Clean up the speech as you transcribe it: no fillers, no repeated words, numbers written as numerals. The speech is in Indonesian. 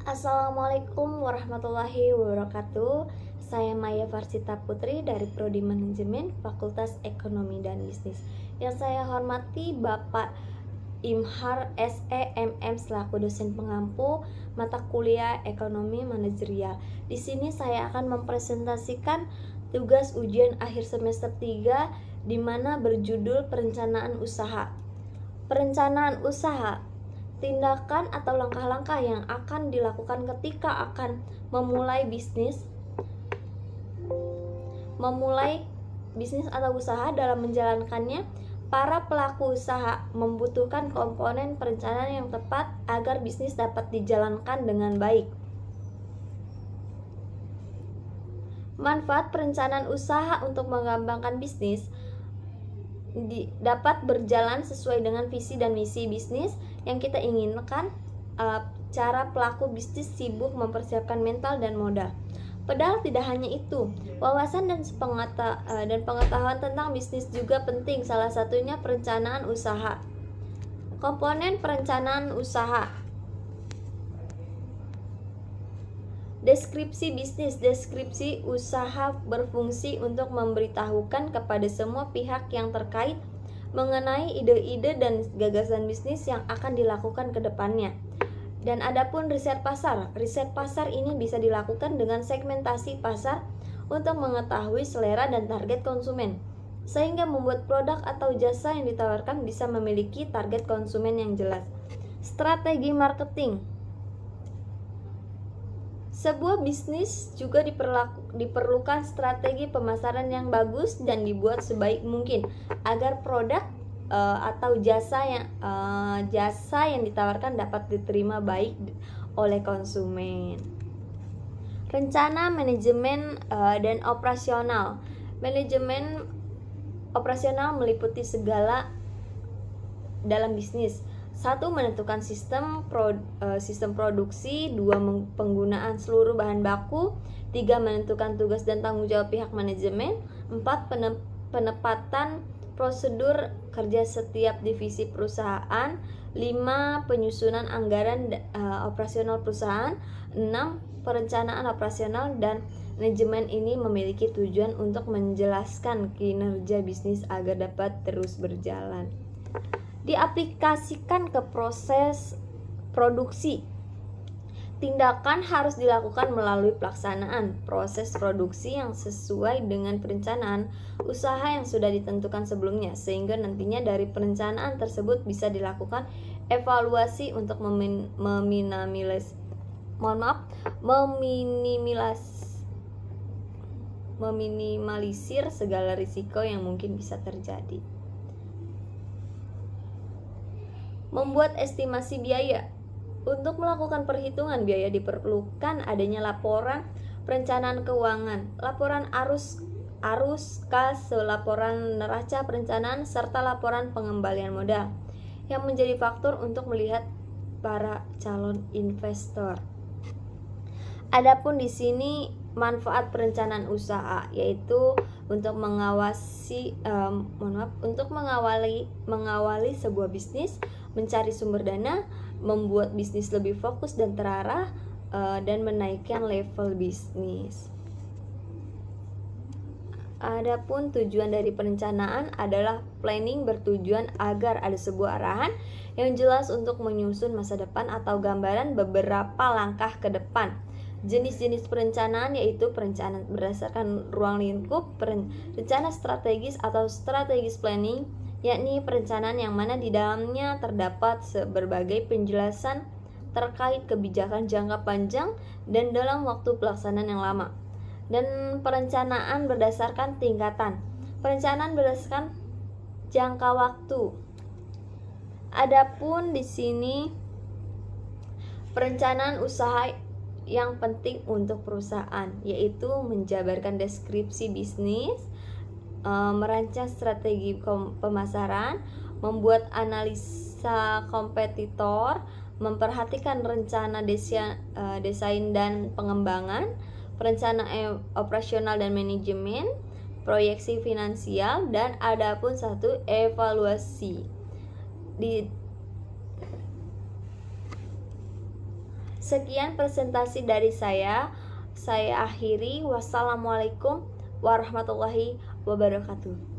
Assalamualaikum warahmatullahi wabarakatuh. Saya Maya Varsita Putri dari Prodi Manajemen Fakultas Ekonomi dan Bisnis. Yang saya hormati Bapak Imhar SEMM selaku dosen pengampu mata kuliah Ekonomi Manajerial. Di sini saya akan mempresentasikan tugas ujian akhir semester 3 di mana berjudul perencanaan usaha. Perencanaan usaha, tindakan atau langkah-langkah yang akan dilakukan ketika akan memulai bisnis atau usaha. Dalam menjalankannya, para pelaku usaha membutuhkan komponen perencanaan yang tepat agar bisnis dapat dijalankan dengan baik. Manfaat perencanaan usaha untuk mengembangkan bisnis dapat berjalan sesuai dengan visi dan misi bisnis yang kita inginkan. Cara pelaku bisnis sibuk mempersiapkan mental dan modal. Padahal tidak hanya itu, wawasan dan pengetahuan tentang bisnis juga penting, salah satunya perencanaan usaha. Komponen perencanaan usaha. Deskripsi bisnis. Deskripsi usaha berfungsi untuk memberitahukan kepada semua pihak yang terkait mengenai ide-ide dan gagasan bisnis yang akan dilakukan ke depannya. Dan adapun riset pasar. Riset pasar ini bisa dilakukan dengan segmentasi pasar untuk mengetahui selera dan target konsumen, sehingga membuat produk atau jasa yang ditawarkan bisa memiliki target konsumen yang jelas. Strategi marketing. Sebuah bisnis juga diperlukan strategi pemasaran yang bagus dan dibuat sebaik mungkin agar produk atau jasa yang ditawarkan dapat diterima baik oleh konsumen. Rencana manajemen dan operasional. Manajemen operasional meliputi segala dalam bisnis. 1. Menentukan sistem produksi. 2. Penggunaan seluruh bahan baku. 3. Menentukan tugas dan tanggung jawab pihak manajemen. 4. Penempatan prosedur kerja setiap divisi perusahaan. 5. Penyusunan anggaran operasional perusahaan. 6. Perencanaan operasional dan manajemen ini memiliki tujuan untuk menjelaskan kinerja bisnis agar dapat terus berjalan. Diaplikasikan ke proses produksi. Tindakan harus dilakukan melalui pelaksanaan proses produksi yang sesuai dengan perencanaan usaha yang sudah ditentukan sebelumnya, sehingga nantinya dari perencanaan tersebut bisa dilakukan evaluasi untuk meminimalisir segala risiko yang mungkin bisa terjadi. Membuat estimasi biaya. Untuk melakukan perhitungan biaya diperlukan adanya laporan perencanaan keuangan, laporan arus kas, laporan neraca perencanaan, serta laporan pengembalian modal yang menjadi faktor untuk melihat para calon investor. Adapun di sini manfaat perencanaan usaha yaitu untuk mengawali sebuah bisnis, mencari sumber dana, membuat bisnis lebih fokus dan terarah, dan menaikkan level bisnis. Adapun tujuan dari perencanaan adalah planning, bertujuan agar ada sebuah arahan yang jelas untuk menyusun masa depan atau gambaran beberapa langkah ke depan. Jenis-jenis perencanaan yaitu perencanaan berdasarkan ruang lingkup, rencana strategis atau strategis planning, yakni perencanaan yang mana di dalamnya terdapat berbagai penjelasan terkait kebijakan jangka panjang dan dalam waktu pelaksanaan yang lama. Dan perencanaan berdasarkan tingkatan. Perencanaan berdasarkan jangka waktu. Adapun di sini perencanaan usaha yang penting untuk perusahaan yaitu menjabarkan deskripsi bisnis, merancang strategi pemasaran, membuat analisa kompetitor, memperhatikan rencana desain dan pengembangan, perencanaan operasional dan manajemen, proyeksi finansial, dan adapun satu evaluasi. Sekian presentasi dari saya. Saya akhiri. Wassalamualaikum warahmatullahi wabarakatuh.